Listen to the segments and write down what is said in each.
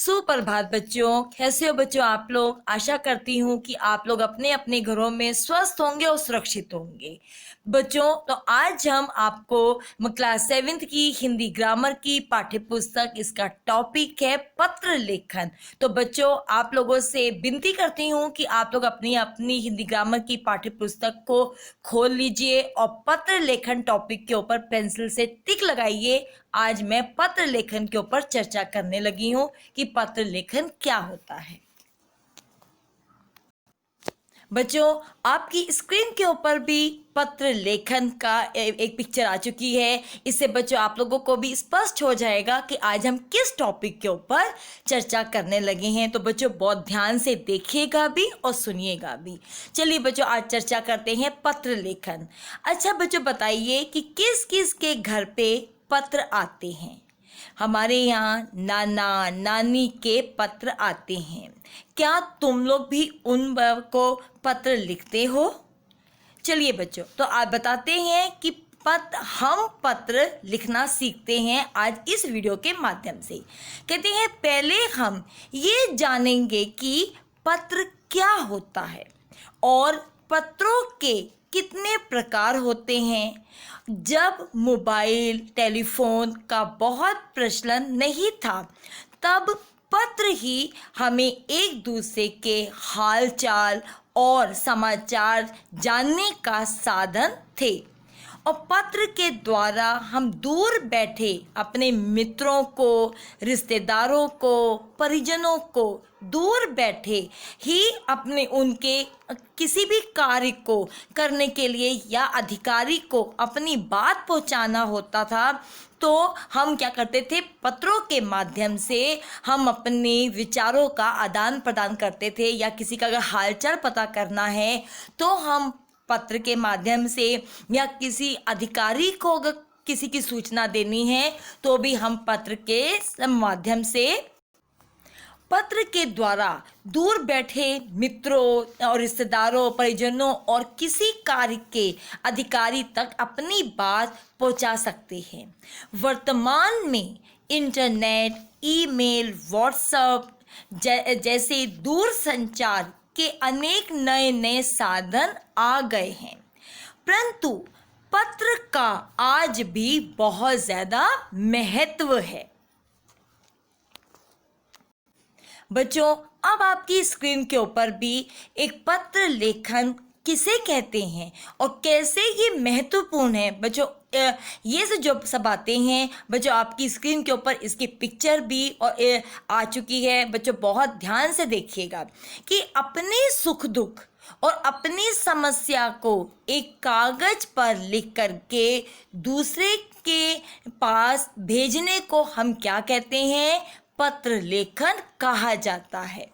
सुप्रभात बच्चों, कैसे हो बच्चों आप लोग। आशा करती हूँ कि आप लोग अपने अपने घरों में स्वस्थ होंगे और सुरक्षित होंगे। बच्चों, तो आज हम आपको क्लास 7th की हिंदी ग्रामर की पाठ्य पुस्तक, इसका टॉपिक है पत्र लेखन। तो बच्चों, आप लोगों से विनती करती हूँ कि आप लोग अपनी अपनी हिंदी ग्रामर की पाठ्य पुस्तक को खोल लीजिए और पत्र लेखन टॉपिक के ऊपर पेंसिल से टिक लगाइए। आज मैं पत्र लेखन के ऊपर चर्चा करने लगी हूँ कि पत्र लेखन क्या होता है। बच्चों, आपकी स्क्रीन के ऊपर भी पत्र लेखन का एक पिक्चर आ चुकी है। इससे बच्चों आप लोगों को भी स्पष्ट हो जाएगा कि आज हम किस टॉपिक के ऊपर चर्चा करने लगे हैं। तो बच्चों बहुत ध्यान से देखिएगा भी और सुनिएगा भी। चलिए बच्चों, आज चर्चा करते हैं पत्र लेखन। अच्छा बच्चों, बताइए कि किस किस के घर पे पत्र आते हैं। हमारे यहाँ नाना नानी के पत्र आते हैं। क्या तुम लोग भी उन को पत्र लिखते हो? चलिए बच्चों, तो आप बताते हैं कि हम पत्र लिखना सीखते हैं आज इस वीडियो के माध्यम से। कहते हैं पहले हम ये जानेंगे कि पत्र क्या होता है और पत्रों के कितने प्रकार होते हैं। जब मोबाइल टेलीफोन का बहुत प्रचलन नहीं था, तब पत्र ही हमें एक दूसरे के हाल चाल और समाचार जानने का साधन थे। और पत्र के द्वारा हम दूर बैठे अपने मित्रों को, रिश्तेदारों को, परिजनों को दूर बैठे ही अपने उनके किसी भी कार्य को करने के लिए या अधिकारी को अपनी बात पहुंचाना होता था, तो हम क्या करते थे, पत्रों के माध्यम से हम अपने विचारों का आदान प्रदान करते थे। या किसी का अगर हालचाल पता करना है तो हम पत्र के माध्यम से, या किसी अधिकारी को अगर किसी की सूचना देनी है तो भी हम पत्र के माध्यम से, पत्र के द्वारा दूर बैठे मित्रों और रिश्तेदारों, परिजनों और किसी कार्य के अधिकारी तक अपनी बात पहुंचा सकते हैं। वर्तमान में इंटरनेट, ईमेल, व्हाट्सएप जैसे दूर संचार के अनेक नए नए साधन आ गए हैं, परंतु पत्र का आज भी बहुत ज़्यादा महत्व है। बच्चों, अब आपकी स्क्रीन के ऊपर भी एक पत्र लेखन किसे कहते हैं और कैसे ये महत्वपूर्ण है। बच्चों, ये जो सब बातें हैं बच्चों, आपकी स्क्रीन के ऊपर इसकी पिक्चर भी और आ चुकी है। बच्चों बहुत ध्यान से देखिएगा कि अपने सुख दुख और अपनी समस्या को एक कागज पर लिख करके दूसरे के पास भेजने को हम क्या कहते हैं, पत्र लेखन कहा जाता है।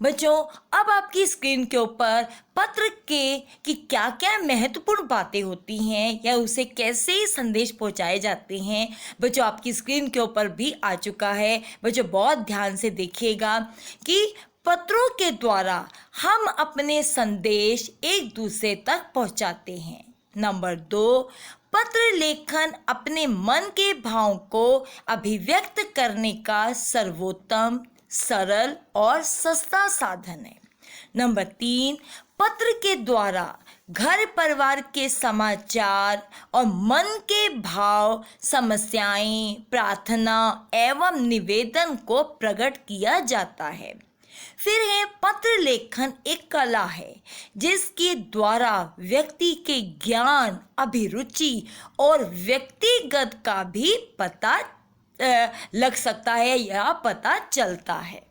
बच्चों, अब आपकी स्क्रीन के ऊपर पत्र के कि क्या क्या महत्वपूर्ण बातें होती हैं या उसे कैसे संदेश पहुंचाए जाते हैं, बच्चों आपकी स्क्रीन के ऊपर भी आ चुका है। बच्चों बहुत ध्यान से देखिएगा कि पत्रों के द्वारा हम अपने संदेश एक दूसरे तक पहुंचाते हैं। नंबर 2, पत्र लेखन अपने मन के भाव को अभिव्यक्त करने का सर्वोत्तम, सरल और सस्ता साधन है। नंबर 3, पत्र के द्वारा घर परिवार के समाचार और मन के भाव, समस्याएं, प्रार्थना एवं निवेदन को प्रकट किया जाता है। फिर है पत्र लेखन एक कला है जिसके द्वारा व्यक्ति के ज्ञान, अभिरुचि और व्यक्तिगत का भी पता लग सकता है या पता चलता है।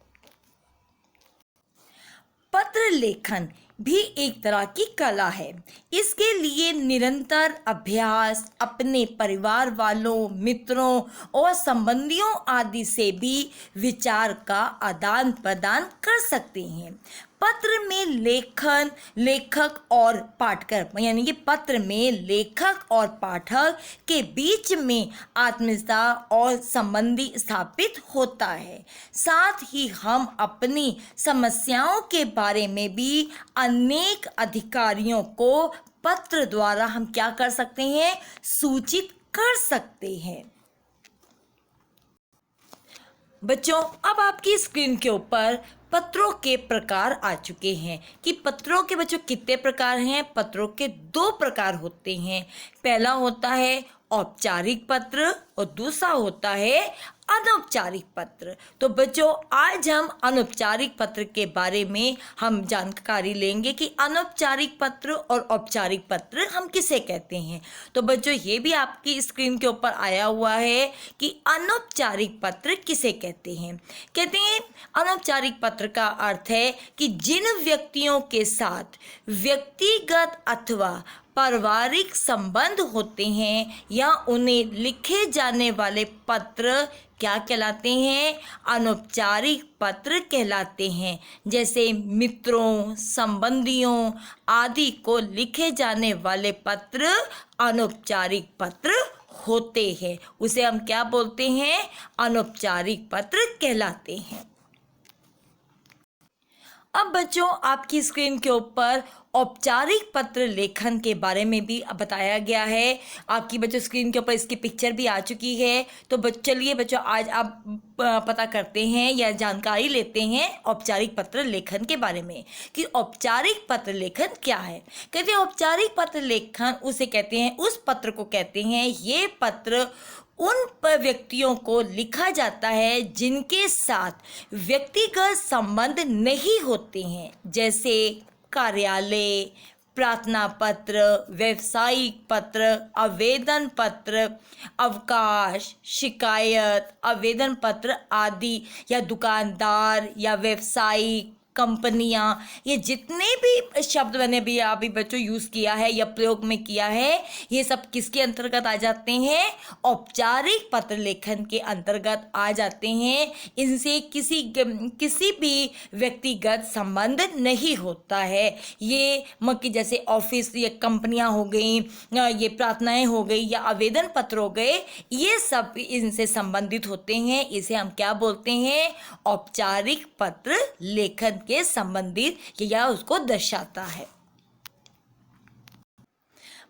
पत्र लेखन भी एक तरह की कला है। इसके लिए निरंतर अभ्यास अपने परिवार वालों, मित्रों और संबंधियों आदि से भी विचार का आदान प्रदान कर सकते हैं। पत्र में लेखक और पाठक, यानी कि पत्र में लेखक और पाठक के बीच में आत्मीयता और संबंधी स्थापित होता है। साथ ही हम अपनी समस्याओं के बारे में भी अनेक अधिकारियों को पत्र द्वारा हम क्या कर सकते हैं, सूचित कर सकते हैं। बच्चों, अब आपकी स्क्रीन के ऊपर पत्रों के प्रकार आ चुके हैं कि पत्रों के बच्चों कितने प्रकार हैं। पत्रों के दो प्रकार होते हैं। पहला होता है औपचारिक पत्र और दूसरा होता है अनौपचारिक पत्र। तो बच्चों, आज हम अनौपचारिक पत्र के बारे में हम जानकारी लेंगे कि अनौपचारिक पत्र और औपचारिक पत्र हम किसे कहते हैं। तो बच्चों, ये भी आपकी स्क्रीन के ऊपर आया हुआ है कि अनौपचारिक पत्र किसे कहते हैं। कहते हैं अनौपचारिक पत्र का अर्थ है कि जिन व्यक्तियों के साथ व्यक्तिगत अथवा पारिवारिक संबंध होते हैं या उन्हें लिखे जाने वाले पत्र क्या कहलाते हैं, अनौपचारिक पत्र कहलाते हैं। जैसे मित्रों, संबंधियों आदि को लिखे जाने वाले पत्र अनौपचारिक पत्र होते हैं। उसे हम क्या बोलते हैं, अनौपचारिक पत्र कहलाते हैं। अब बच्चों, आपकी स्क्रीन के ऊपर औपचारिक पत्र लेखन के बारे में भी बताया गया है। आपकी बच्चों स्क्रीन के ऊपर इसकी पिक्चर भी आ चुकी है। तो चलिए बच्चों, आज आप पता करते हैं या जानकारी लेते हैं औपचारिक पत्र लेखन के बारे में कि औपचारिक पत्र लेखन क्या है। कहते हैं औपचारिक पत्र लेखन उसे कहते हैं, उस पत्र को कहते हैं, ये पत्र उन व्यक्तियों को लिखा जाता है जिनके साथ व्यक्तिगत संबंध नहीं होते हैं। जैसे कार्यालय, प्रार्थना पत्र, व्यावसायिक पत्र, आवेदन पत्र, अवकाश, शिकायत, आवेदन पत्र आदि, या दुकानदार या व्यावसायिक कंपनियां, ये जितने भी शब्द मैंने भी अभी बच्चों यूज़ किया है या प्रयोग में किया है, ये सब किसके अंतर्गत आ जाते हैं, औपचारिक पत्र लेखन के अंतर्गत आ जाते हैं। इनसे किसी भी व्यक्तिगत संबंध नहीं होता है। ये कि जैसे ऑफिस या कंपनियां हो गई, ये प्रार्थनाएं हो गई या आवेदन पत्र हो गए, ये सब इनसे संबंधित होते हैं। इसे हम क्या बोलते हैं, औपचारिक पत्र लेखन के संबंधित या उसको दर्शाता है।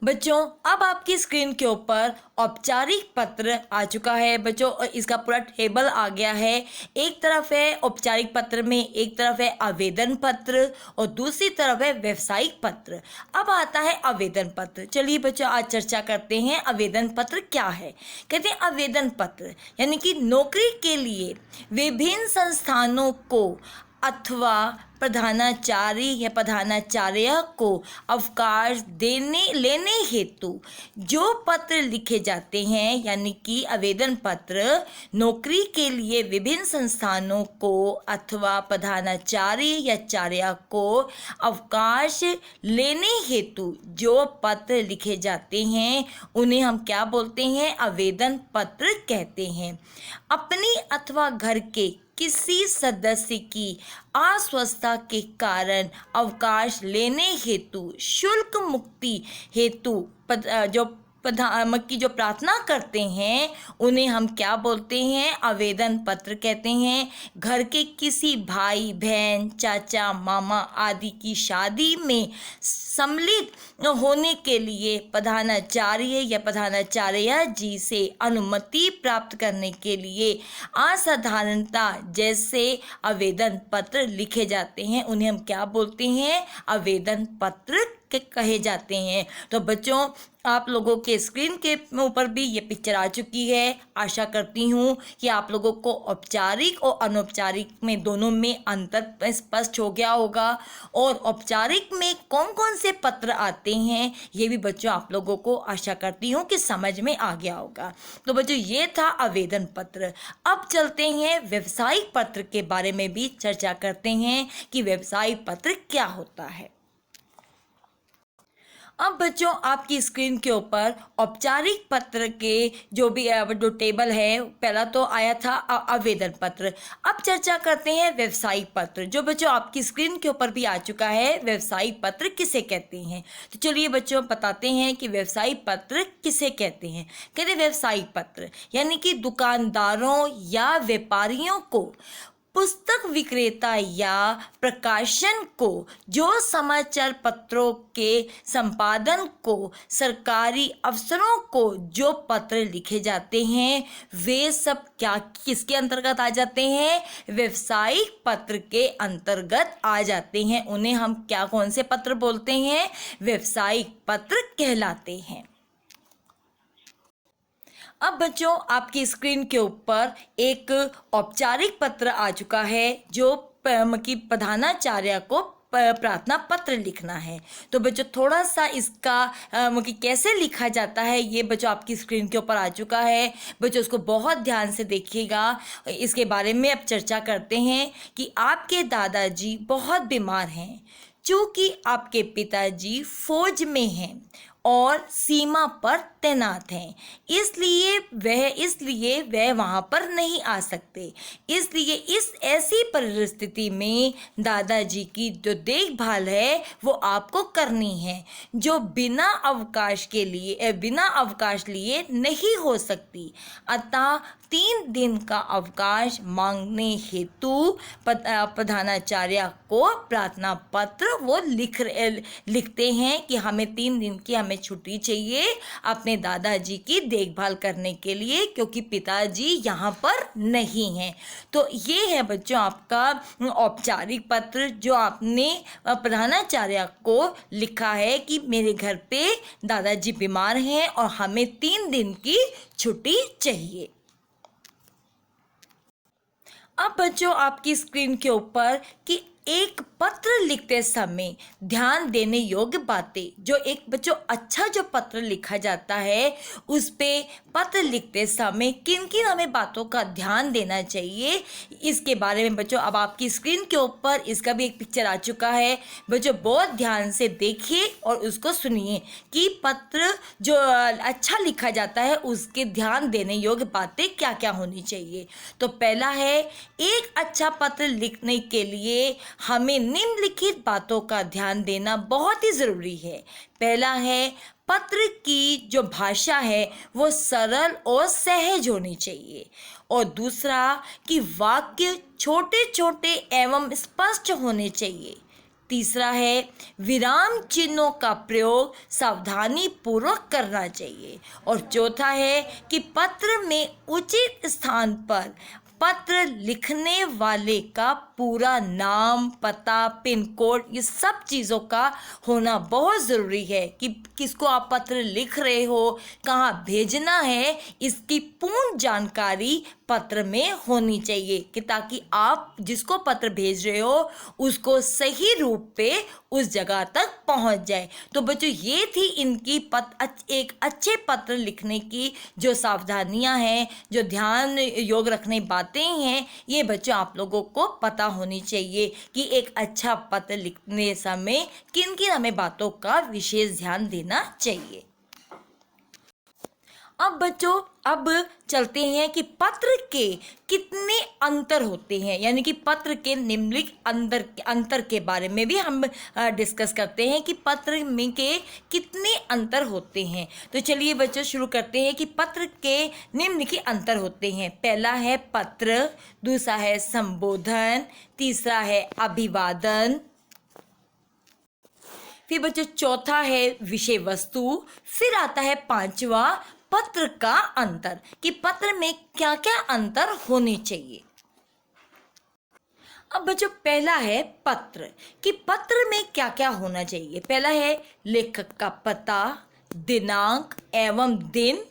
बच्चों, अब आपकी स्क्रीन के ऊपर औपचारिक पत्र आ चुका है। बच्चों, इसका पूरा टेबल आ गया है। एक तरफ है औपचारिक पत्र में, एक तरफ है आवेदन पत्र और दूसरी तरफ है व्यावसायिक पत्र। अब आता है आवेदन पत्र। चलिए बच्चों, आज चर्चा करते हैं आवेदन पत्र क्या है। कहते हैं आवेदन पत्र यानी कि नौकरी के लिए विभिन्न संस्थानों को अथवा प्रधानाचार्य या प्रधानाचार्य को अवकाश लेने हेतु जो पत्र लिखे जाते हैं, यानी कि आवेदन पत्र नौकरी के लिए विभिन्न संस्थानों को अथवा प्रधानाचार्य या चार्य को अवकाश लेने हेतु जो पत्र लिखे जाते हैं, उन्हें हम क्या बोलते हैं, आवेदन पत्र कहते हैं। अपनी अथवा घर के किसी सदस्य की अस्वस्थता के कारण अवकाश लेने हेतु शुल्क मुक्ति हेतु जो प्रार्थना करते हैं, उन्हें हम क्या बोलते हैं, आवेदन पत्र कहते हैं। घर के किसी भाई बहन, चाचा, मामा आदि की शादी में सम्मिलित होने के लिए प्रधानाचार्य या प्रधानाचार्य जी से अनुमति प्राप्त करने के लिए असाधारणता जैसे आवेदन पत्र लिखे जाते हैं, उन्हें हम क्या बोलते हैं, आवेदन पत्र कहे जाते हैं। तो बच्चों, आप लोगों के स्क्रीन के ऊपर भी ये पिक्चर आ चुकी है। आशा करती हूँ कि आप लोगों को औपचारिक और अनौपचारिक में दोनों में अंतर स्पष्ट हो गया होगा, और औपचारिक में कौन कौन से पत्र आते हैं ये भी बच्चों आप लोगों को आशा करती हूँ कि समझ में आ गया होगा। तो बच्चों, ये था आवेदन पत्र। अब चलते हैं व्यावसायिक पत्र के बारे में भी चर्चा करते हैं कि व्यावसायिक पत्र क्या होता है। अब बच्चों, आपकी स्क्रीन के ऊपर औपचारिक पत्र के जो टेबल है, पहला तो आया था आवेदन पत्र। अब चर्चा करते हैं व्यावसायिक पत्र, जो बच्चों आपकी स्क्रीन के ऊपर भी आ चुका है। व्यावसायिक पत्र किसे कहते हैं, तो चलिए बच्चों बताते हैं कि व्यावसायिक पत्र किसे कहते हैं। कहते हैं व्यावसायिक पत्र यानी कि दुकानदारों या व्यापारियों को पुस्तक विक्रेता या प्रकाशन को, जो समाचार पत्रों के संपादन को, सरकारी अफसरों को जो पत्र लिखे जाते हैं वे सब क्या किसके अंतर्गत आ जाते हैं? व्यावसायिक पत्र के अंतर्गत आ जाते हैं। उन्हें हम क्या कौन से पत्र बोलते हैं? व्यावसायिक पत्र कहलाते हैं। अब बच्चों आपकी स्क्रीन के ऊपर एक औपचारिक पत्र आ चुका है जो कि प्रधानाचार्य को प्रार्थना पत्र लिखना है। तो बच्चों थोड़ा सा इसका कि कैसे लिखा जाता है ये बच्चों आपकी स्क्रीन के ऊपर आ चुका है। बच्चों उसको बहुत ध्यान से देखिएगा। इसके बारे में अब चर्चा करते हैं कि आपके दादाजी बहुत बीमार हैं। चूँकि आपके पिताजी फौज में हैं और सीमा पर तैनात हैं, इसलिए वह वहाँ पर नहीं आ सकते। इसलिए इस ऐसी परिस्थिति में दादाजी की जो देखभाल है वो आपको करनी है, जो बिना अवकाश लिए नहीं हो सकती। अतः 3 दिन का अवकाश मांगने हेतु प्रधानाचार्य को प्रार्थना पत्र वो लिखते हैं कि हमें 3 दिन की हमें छुट्टी चाहिए अपने दादाजी की देखभाल करने के लिए, क्योंकि पिताजी यहाँ पर नहीं हैं। तो ये है बच्चों आपका औपचारिक पत्र जो आपने प्रधानाचार्य को लिखा है कि मेरे घर पे दादाजी बीमार हैं और हमें 3 दिन की छुट्टी चाहिए। अब बच्चों आपकी स्क्रीन के ऊपर कि एक पत्र लिखते समय ध्यान देने योग्य बातें, जो एक बच्चों अच्छा जो पत्र लिखा जाता है उस पे पत्र लिखते समय किन किन हमें बातों का ध्यान देना चाहिए, इसके बारे में बच्चों अब आपकी स्क्रीन के ऊपर इसका भी एक पिक्चर आ चुका है। बच्चों बहुत ध्यान से देखिए और उसको सुनिए कि पत्र जो अच्छा लिखा जाता है उसके ध्यान देने योग्य बातें क्या क्या होनी चाहिए। तो पहला है, एक अच्छा पत्र लिखने के लिए हमें निम्नलिखित बातों का ध्यान देना बहुत ही ज़रूरी है। पहला है, पत्र की जो भाषा है वो सरल और सहज होनी चाहिए। और दूसरा कि वाक्य छोटे छोटे एवं स्पष्ट होने चाहिए। तीसरा है, विराम चिन्हों का प्रयोग सावधानी पूर्वक करना चाहिए। और चौथा है कि पत्र में उचित स्थान पर पत्र लिखने वाले का पूरा नाम, पता, पिन कोड, ये सब चीज़ों का होना बहुत ज़रूरी है कि किसको आप पत्र लिख रहे हो, कहाँ भेजना है, इसकी पूर्ण जानकारी पत्र में होनी चाहिए कि ताकि आप जिसको पत्र भेज रहे हो उसको सही रूप पे उस जगह तक पहुंच जाए। तो बच्चों ये थी इनकी एक अच्छे पत्र लिखने की जो सावधानियां हैं, जो ध्यान योग रखने बातें हैं, ये बच्चों आप लोगों को पता होनी चाहिए कि एक अच्छा पत्र लिखने समय किन किन हमें बातों का विशेष ध्यान देना चाहिए। अब बच्चों अब चलते हैं कि पत्र के कितने अंतर होते हैं, यानी कि पत्र के निम्नलिखित अंतर के बारे में भी हम डिस्कस करते हैं कि पत्र में के कितने अंतर होते हैं। तो चलिए बच्चों शुरू करते हैं कि पत्र के निम्नलिखित अंतर होते हैं। पहला है पत्र, दूसरा है संबोधन, तीसरा है अभिवादन, फिर बच्चों चौथा है विषय वस्तु, फिर आता है पांचवा पत्र का अंतर कि पत्र में क्या क्या अंतर होने चाहिए। अब बच्चों पहला है पत्र कि पत्र में क्या क्या होना चाहिए। पहला है लेखक का पता, दिनांक एवं दिन।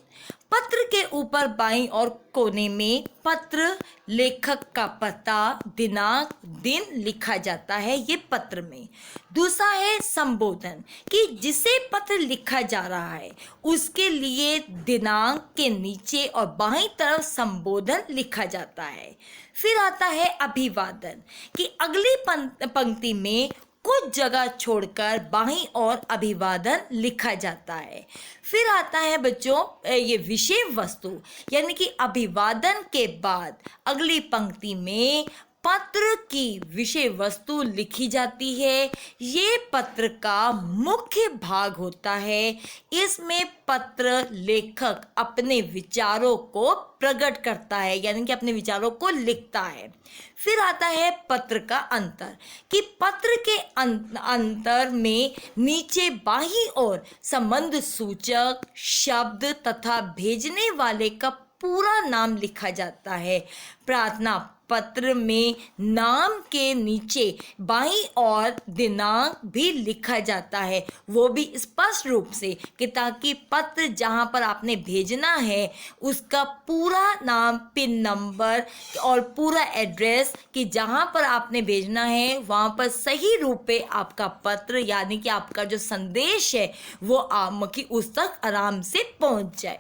पत्र के ऊपर बाईं ओर कोने में पत्र, लेखक का पता, दिनांक, दिन लिखा जाता है ये पत्र में। दूसरा है संबोधन कि जिसे पत्र लिखा जा रहा है उसके लिए दिनांक के नीचे और बाईं तरफ संबोधन लिखा जाता है। फिर आता है अभिवादन कि अगली पंक्ति में कुछ जगह छोड़कर बाईं ओर अभिवादन लिखा जाता है। फिर आता है बच्चों ये विषय वस्तु, यानी कि अभिवादन के बाद अगली पंक्ति में पत्र की विषय वस्तु लिखी जाती है। ये पत्र का मुख्य भाग होता है। इसमें पत्र लेखक अपने विचारों को प्रकट करता है, यानी कि अपने विचारों को लिखता है। फिर आता है पत्र का अंतर, कि पत्र के अंतर में नीचे बाईं ओर संबंध सूचक शब्द तथा भेजने वाले का पूरा नाम लिखा जाता है। प्रार्थना पत्र में नाम के नीचे बाईं ओर दिनांक भी लिखा जाता है, वो भी स्पष्ट रूप से, कि ताकि पत्र जहां पर आपने भेजना है उसका पूरा नाम, पिन नंबर और पूरा एड्रेस, कि जहां पर आपने भेजना है वहां पर सही रूप पे आपका पत्र यानी कि आपका जो संदेश है वो कि उस तक आराम से पहुंच जाए।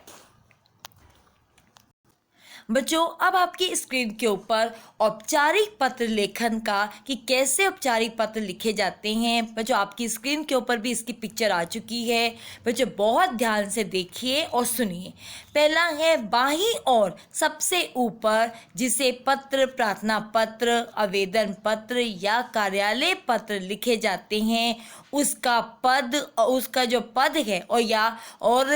बच्चों, अब आपकी स्क्रीन के ऊपर औपचारिक पत्र लेखन का, कि कैसे औपचारिक पत्र लिखे जाते हैं, बच्चों आपकी स्क्रीन के ऊपर भी इसकी पिक्चर आ चुकी है। बच्चों बहुत ध्यान से देखिए और सुनिए। पहला है बाईं ओर सबसे ऊपर, जिसे पत्र, प्रार्थना पत्र, आवेदन पत्र या कार्यालय पत्र लिखे जाते हैं, उसका पद, उसका जो पद है और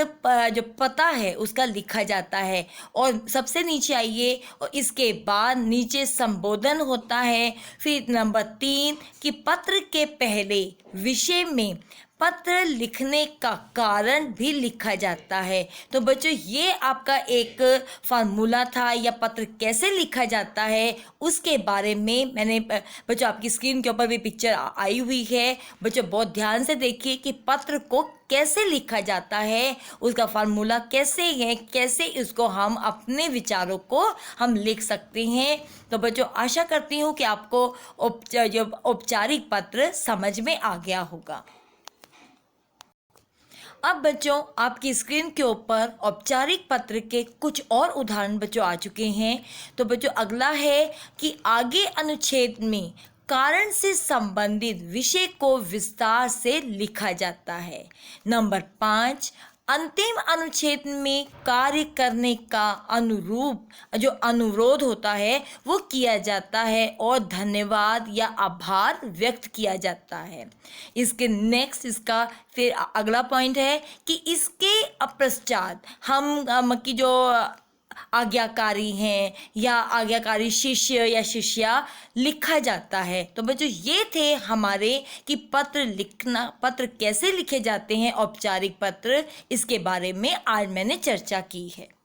जो पता है उसका लिखा जाता है। और सबसे नीचे आइए, और इसके बाद नीचे संबोधन होता है। फिर नंबर 3, कि पत्र के पहले विषय में पत्र लिखने का कारण भी लिखा जाता है। तो बच्चों ये आपका एक फार्मूला था, या पत्र कैसे लिखा जाता है उसके बारे में मैंने, बच्चों आपकी स्क्रीन के ऊपर भी पिक्चर आई हुई है। बच्चों बहुत ध्यान से देखिए कि पत्र को कैसे लिखा जाता है, उसका फार्मूला कैसे है, कैसे इसको हम अपने विचारों को हम लिख सकते हैं। तो बच्चों आशा करती हूँ कि आपको औपचारिक पत्र समझ में आ गया होगा। अब बच्चों आपकी स्क्रीन के ऊपर औपचारिक पत्र के कुछ और उदाहरण बच्चों आ चुके हैं। तो बच्चों अगला है कि आगे अनुच्छेद में कारण से संबंधित विषय को विस्तार से लिखा जाता है। नंबर 5, अंतिम अनुच्छेद में कार्य करने का अनुरूप जो अनुरोध होता है वो किया जाता है और धन्यवाद या आभार व्यक्त किया जाता है। इसके नेक्स्ट इसका फिर अगला पॉइंट है कि इसके पश्चात हम की जो आज्ञाकारी हैं या आज्ञाकारी शिष्य या शिष्या लिखा जाता है। तो बच्चों ये थे हमारे कि पत्र लिखना, पत्र कैसे लिखे जाते हैं, औपचारिक पत्र, इसके बारे में आज मैंने चर्चा की है।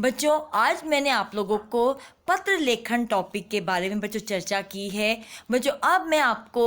बच्चों आज मैंने आप लोगों को पत्र लेखन टॉपिक के बारे में बच्चों चर्चा की है। बच्चों अब मैं आपको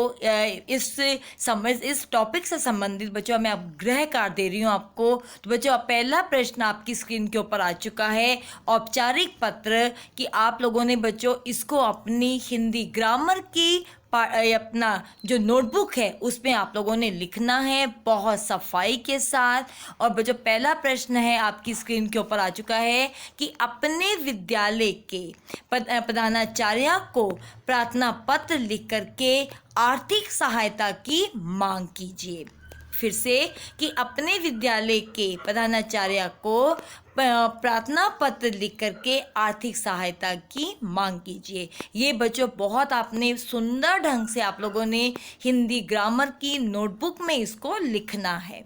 इस टॉपिक से संबंधित बच्चों मैं अब गृह कार्य दे रही हूँ आपको। तो बच्चों पहला प्रश्न आपकी स्क्रीन के ऊपर आ चुका है, औपचारिक पत्र, कि आप लोगों ने बच्चों इसको अपनी हिंदी ग्रामर की अपना जो नोटबुक है उसमें आप लोगों ने लिखना है बहुत सफाई के साथ। और बच्चों पहला प्रश्न है आपकी स्क्रीन के ऊपर आ चुका है कि अपने विद्यालय के प्रधानाचार्य को प्रार्थना पत्र लिख करके आर्थिक सहायता की मांग कीजिए। फिर से कि अपने विद्यालय के प्रधानाचार्य को प्रार्थना पत्र लिख करके आर्थिक सहायता की मांग कीजिए। ये बच्चों बहुत आपने सुंदर ढंग से आप लोगों ने हिंदी ग्रामर की नोटबुक में इसको लिखना है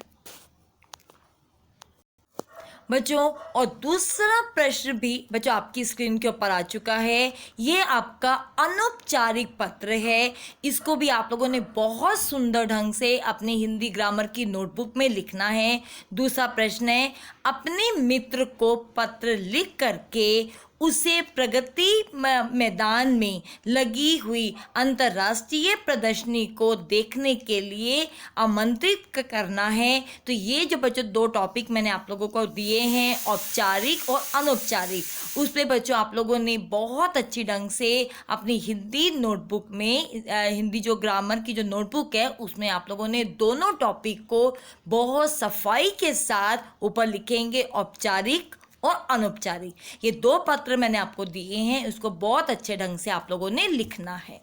बच्चों। और दूसरा प्रश्न भी बच्चों आपकी स्क्रीन के ऊपर आ चुका है, ये आपका अनौपचारिक पत्र है। इसको भी आप लोगों ने बहुत सुंदर ढंग से अपनी हिंदी ग्रामर की नोटबुक में लिखना है। दूसरा प्रश्न है, अपने मित्र को पत्र लिख करके उसे प्रगति मैदान में लगी हुई अंतर्राष्ट्रीय प्रदर्शनी को देखने के लिए आमंत्रित करना है। तो ये जो बच्चों दो टॉपिक मैंने आप लोगों को दिए हैं, औपचारिक और अनौपचारिक, उस पर बच्चों आप लोगों ने बहुत अच्छी ढंग से अपनी हिंदी नोटबुक में, हिंदी जो ग्रामर की जो नोटबुक है उसमें आप लोगों ने दोनों टॉपिक को बहुत सफाई के साथ ऊपर लिखेंगे, औपचारिक और अनौपचारिक। ये दो पत्र मैंने आपको दिए हैं, उसको बहुत अच्छे ढंग से आप लोगों ने लिखना है।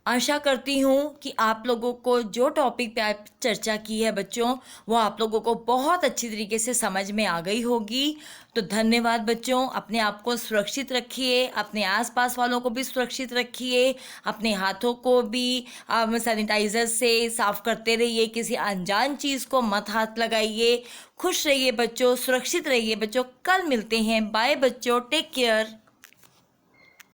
आशा करती हूँ कि आप लोगों को जो टॉपिक पे आप चर्चा की है बच्चों, वो आप लोगों को बहुत अच्छी तरीके से समझ में आ गई होगी। तो धन्यवाद बच्चों, अपने आप को सुरक्षित रखिए, अपने आसपास वालों को भी सुरक्षित रखिए, अपने हाथों को भी सैनिटाइजर से साफ करते रहिए, किसी अनजान चीज़ को मत हाथ लगाइए। खुश रहिए बच्चों, सुरक्षित रहिए बच्चों। कल मिलते हैं। बाय बच्चों, टेक केयर।